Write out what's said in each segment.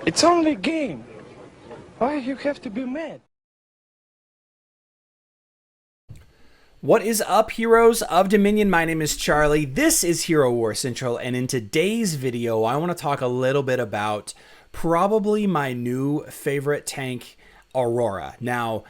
It's only a game. Why you have to be mad? What is up, heroes of Dominion? My name is Charlie. This is Hero Wars Central, and in today's video, I want to talk a little bit about probably my new favorite tank, Aurora. Now,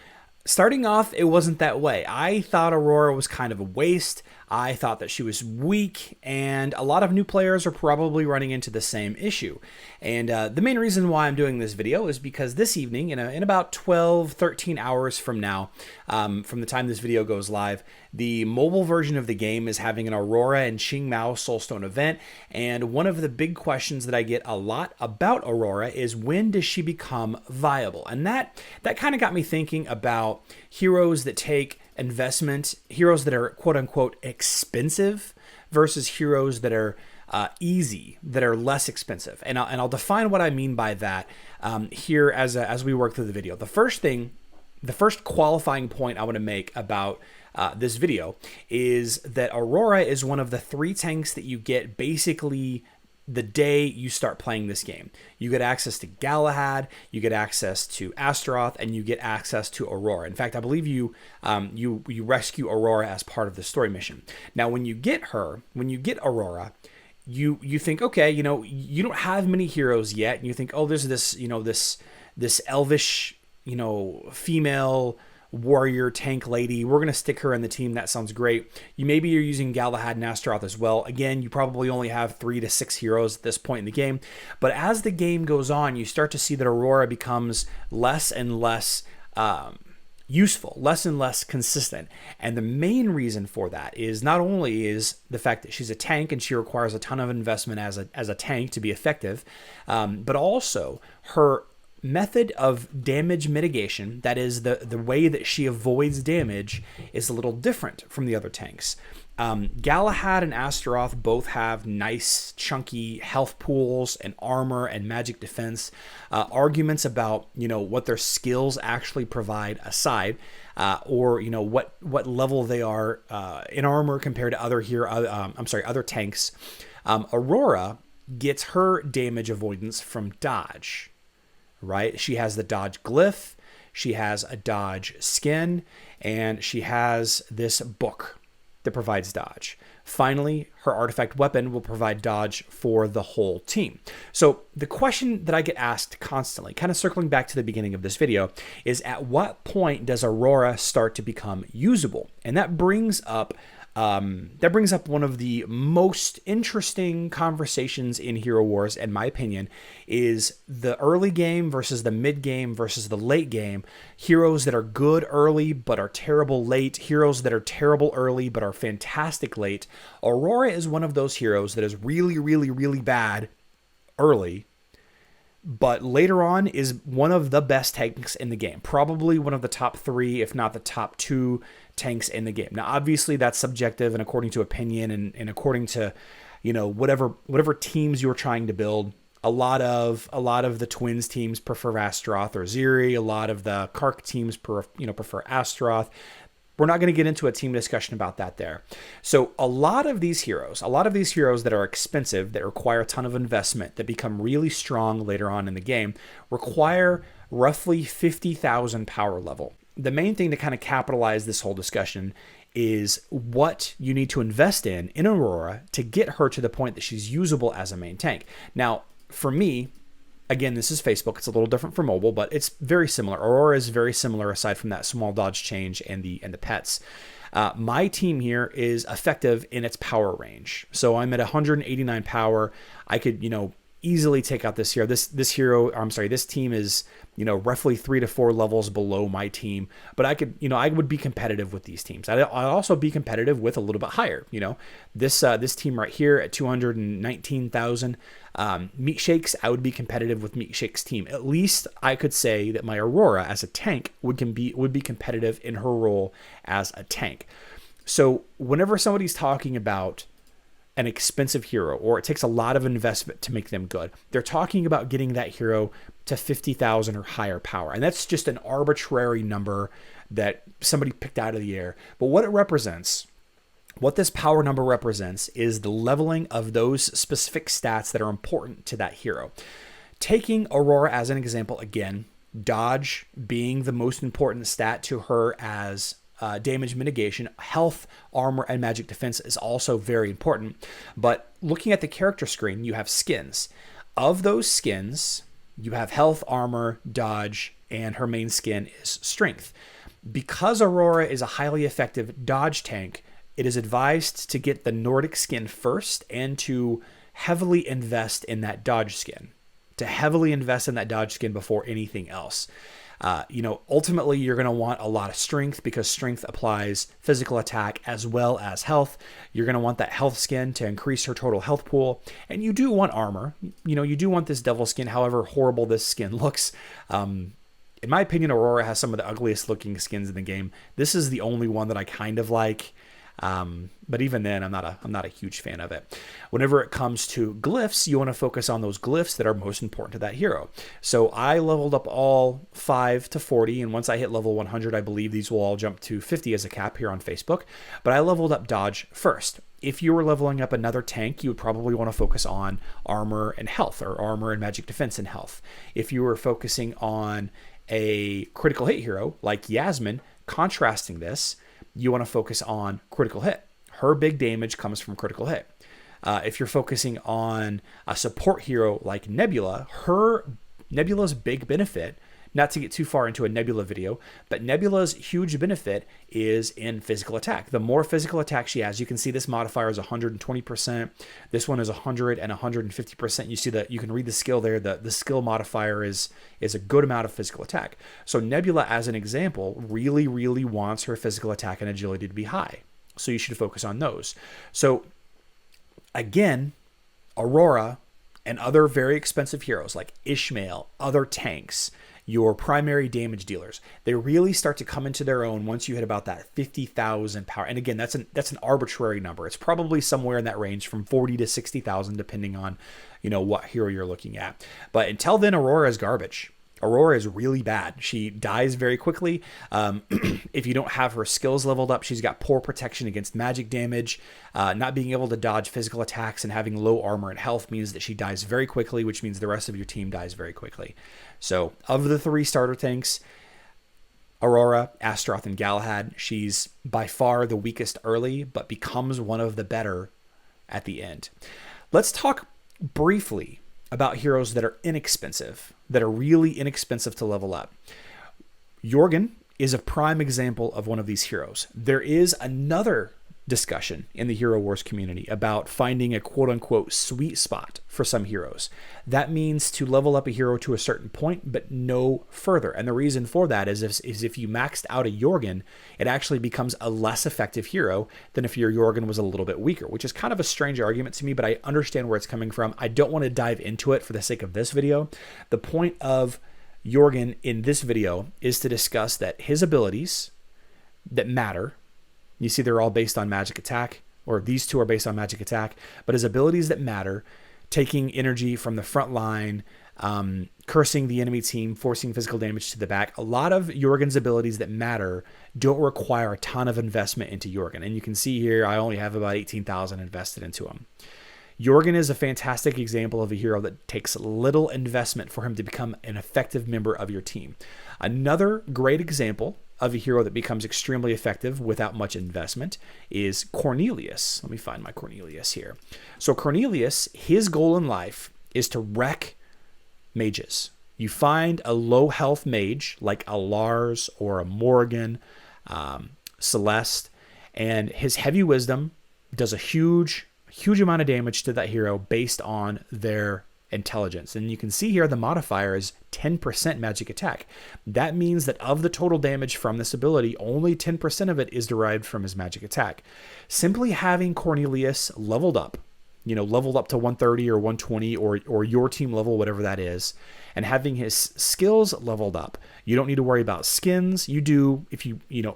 starting off, it wasn't that way. I thought Aurora was kind of a waste. I thought that she was weak, and a lot of new players are probably running into the same issue. And the main reason why I'm doing this video is because this evening, in about 12, 13 hours from now, from the time this video goes live, the mobile version of the game is having an Aurora and Qingmao Soulstone event. And one of the big questions that I get a lot about Aurora is, when does she become viable? And that kind of got me thinking about heroes that take investment, heroes that are quote unquote expensive versus heroes that are easy, that are less expensive. And I'll define what I mean by that here as we work through the video. The first qualifying point I want to make about this video is that Aurora is one of the 3 tanks that you get basically the day you start playing this game. You get access to Galahad, you get access to Astaroth, and you get access to Aurora. In fact, I believe you rescue Aurora as part of the story mission. Now, when you get Aurora, you think, okay, you don't have many heroes yet, and you think, oh, there's this elvish, female warrior tank lady. We're going to stick her in the team. That sounds great. Maybe you're using Galahad and Astaroth as well. Again, you probably only have 3 to 6 heroes at this point in the game. But as the game goes on, you start to see that Aurora becomes less and less useful, less and less consistent. And the main reason for that is not only is the fact that she's a tank and she requires a ton of investment as a tank to be effective, but also her method of damage mitigation, that is the way that she avoids damage, is a little different from the other tanks. Galahad and Astaroth both have nice chunky health pools and armor and magic defense. Arguments about what their skills actually provide aside, or what level they are in armor compared to other tanks. Aurora gets her damage avoidance from dodge. Right? She has the dodge glyph, she has a dodge skin, and she has this book that provides dodge. Finally, her artifact weapon will provide dodge for the whole team. So the question that I get asked constantly, kind of circling back to the beginning of this video, is at what point does Aurora start to become usable? And that brings up one of the most interesting conversations in Hero Wars, in my opinion, is the early game versus the mid game versus the late game. Heroes that are good early but are terrible late. Heroes that are terrible early but are fantastic late. Aurora is one of those heroes that is really, really, really bad early, but later on is one of the best tanks in the game. Probably one of the top 3, if not the top 2 tanks in the game. Now, obviously, that's subjective and according to opinion and according to, whatever teams you're trying to build. A lot of the Twins teams prefer Astaroth or Zeri. A lot of the Kark teams prefer Astaroth. We're not going to get into a team discussion about that there. So a lot of these heroes that are expensive, that require a ton of investment, that become really strong later on in the game, require roughly 50,000 power level. The main thing to kind of capitalize this whole discussion is what you need to invest in Aurora to get her to the point that she's usable as a main tank. Now, for me, again, this is Facebook. It's a little different for mobile, but it's very similar. Aurora is very similar aside from that small dodge change and the pets. My team here is effective in its power range. So I'm at 189 power. I could, easily take out this hero. This team is, roughly 3 to 4 levels below my team, but I could, I would be competitive with these teams. I'd also be competitive with a little bit higher, this team right here at 219,000 meat shakes. I would be competitive with meat shakes team. At least I could say that my Aurora as a tank would be competitive in her role as a tank. So whenever somebody's talking about an expensive hero, or it takes a lot of investment to make them good, they're talking about getting that hero to 50,000 or higher power. And that's just an arbitrary number that somebody picked out of the air. But what it represents, what this power number represents, is the leveling of those specific stats that are important to that hero. Taking Aurora as an example again, dodge being the most important stat to her as damage mitigation, health, armor, and magic defense is also very important. But looking at the character screen, you have skins. Of those skins, you have health, armor, dodge, and her main skin is strength. Because Aurora is a highly effective dodge tank, it is advised to get the Nordic skin first and to heavily invest in that dodge skin. Before anything else. Ultimately, you're going to want a lot of strength because strength applies physical attack as well as health. You're going to want that health skin to increase her total health pool. And you do want armor. You do want this devil skin, however horrible this skin looks. In my opinion, Aurora has some of the ugliest looking skins in the game. This is the only one that I kind of like. But even then, I'm not a huge fan of it. Whenever it comes to glyphs, you want to focus on those glyphs that are most important to that hero. So I leveled up all 5 to 40, and once I hit level 100, I believe these will all jump to 50 as a cap here on Facebook. But I leveled up dodge first. If you were leveling up another tank, you would probably want to focus on armor and health, or armor and magic defense and health. If you were focusing on a critical hit hero like Yasmin, contrasting this, you want to focus on critical hit. Her big damage comes from critical hit. If you're focusing on a support hero like Nebula's big benefit, not to get too far into a Nebula video, but Nebula's huge benefit is in physical attack. The more physical attack she has, you can see this modifier is 120%. This one is 100 and 150%. You see that you can read the skill there. The skill modifier is a good amount of physical attack. So Nebula, as an example, really, really wants her physical attack and agility to be high. So you should focus on those. So again, Aurora and other very expensive heroes like Ishmael, other tanks, your primary damage dealers, they really start to come into their own once you hit about that 50,000 power. And again, that's an arbitrary number. It's probably somewhere in that range from 40 to 60,000, depending on, what hero you're looking at. But until then, Aurora is garbage. Aurora is really bad. She dies very quickly. If you don't have her skills leveled up, she's got poor protection against magic damage. Not being able to dodge physical attacks and having low armor and health means that she dies very quickly, which means the rest of your team dies very quickly. So of the 3 starter tanks, Aurora, Astaroth, and Galahad, she's by far the weakest early, but becomes one of the better at the end. Let's talk briefly about heroes that are inexpensive, that are really inexpensive to level up. Jorgen is a prime example of one of these heroes. There is another discussion in the Hero Wars community about finding a quote-unquote sweet spot for some heroes. That means to level up a hero to a certain point, but no further. And the reason for that is if you maxed out a Jorgen, it actually becomes a less effective hero than if your Jorgen was a little bit weaker, which is kind of a strange argument to me, but I understand where it's coming from. I don't want to dive into it for the sake of this video. The point of Jorgen in this video is to discuss that his abilities that matter, you see they're all based on magic attack, or these 2 are based on magic attack, but his abilities that matter, taking energy from the front line, cursing the enemy team, forcing physical damage to the back. A lot of Jorgen's abilities that matter don't require a ton of investment into Jorgen. And you can see here, I only have about 18,000 invested into him. Jorgen is a fantastic example of a hero that takes little investment for him to become an effective member of your team. Another great example of a hero that becomes extremely effective without much investment is Cornelius. Let me find my Cornelius here. So Cornelius, his goal in life is to wreck mages. You find a low health mage like a Lars or a Morgan, Celeste, and his heavy wisdom does a huge amount of damage to that hero based on their intelligence. And you can see here the modifier is 10% magic attack. That means that of the total damage from this ability, only 10% of it is derived from his magic attack. Simply having Cornelius leveled up, leveled up to 130 or 120 or your team level, whatever that is, and having his skills leveled up. You don't need to worry about skins. You do, if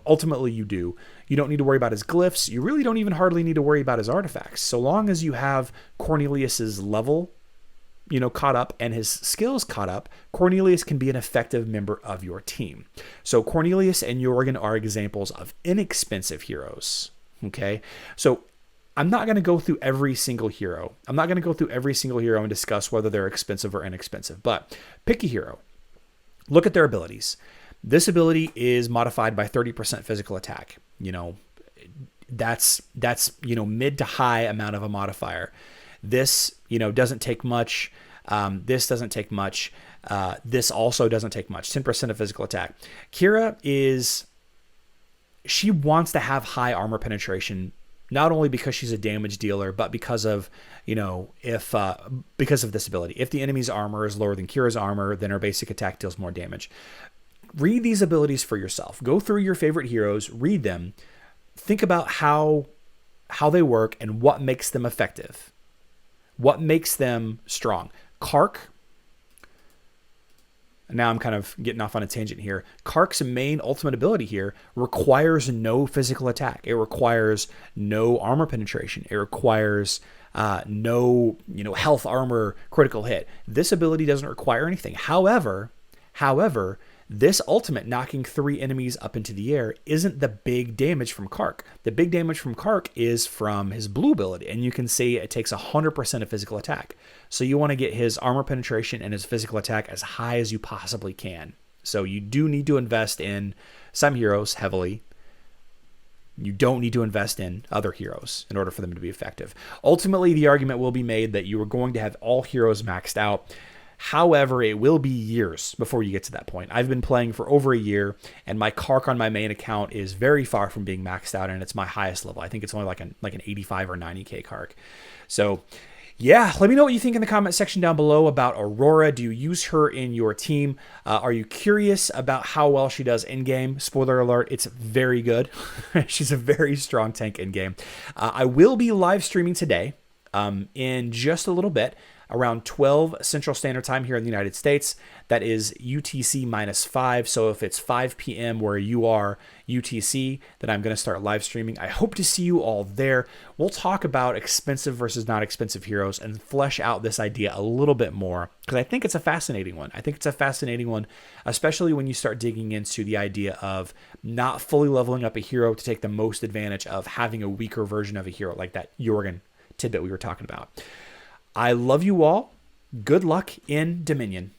ultimately you do. You don't need to worry about his glyphs. You really don't even hardly need to worry about his artifacts. So long as you have Cornelius's level caught up and his skills caught up, Cornelius can be an effective member of your team. So Cornelius and Jorgen are examples of inexpensive heroes. Okay. So I'm not going to go through every single hero. I'm not going to go through every single hero and discuss whether they're expensive or inexpensive, but pick a hero. Look at their abilities. This ability is modified by 30% physical attack. You know, that's mid to high amount of a modifier. This, doesn't take much. This doesn't take much. This also doesn't take much. 10% of physical attack. Kira she wants to have high armor penetration, not only because she's a damage dealer, but because of, because of this ability. If the enemy's armor is lower than Kira's armor, then her basic attack deals more damage. Read these abilities for yourself. Go through your favorite heroes, read them, think about how they work and what makes them effective. What makes them strong. Kark, now I'm kind of getting off on a tangent here. Kark's main ultimate ability here requires no physical attack. It requires no armor penetration. It requires no health, armor, critical hit. This ability doesn't require anything. However, this ultimate, knocking 3 enemies up into the air, isn't the big damage from Kark. The big damage from Kark is from his blue ability, and you can see it takes 100% of physical attack. So you want to get his armor penetration and his physical attack as high as you possibly can. So you do need to invest in some heroes heavily. You don't need to invest in other heroes in order for them to be effective. Ultimately, the argument will be made that you are going to have all heroes maxed out. However, it will be years before you get to that point. I've been playing for over a year, and my Kark on my main account is very far from being maxed out, and it's my highest level. I think it's only like an 85 or 90k Kark. So, yeah, let me know what you think in the comment section down below about Aurora. Do you use her in your team? Are you curious about how well she does in-game? Spoiler alert, it's very good. She's a very strong tank in-game. I will be live streaming today in just a little bit, around 12 Central Standard Time here in the United States. That is UTC -5. So if it's 5 p.m. where you are UTC, then I'm going to start live streaming. I hope to see you all there. We'll talk about expensive versus not expensive heroes and flesh out this idea a little bit more, because I think it's a fascinating one. I think it's a fascinating one, especially when you start digging into the idea of not fully leveling up a hero to take the most advantage of having a weaker version of a hero, like that Jorgen tidbit we were talking about. I love you all. Good luck in Dominion.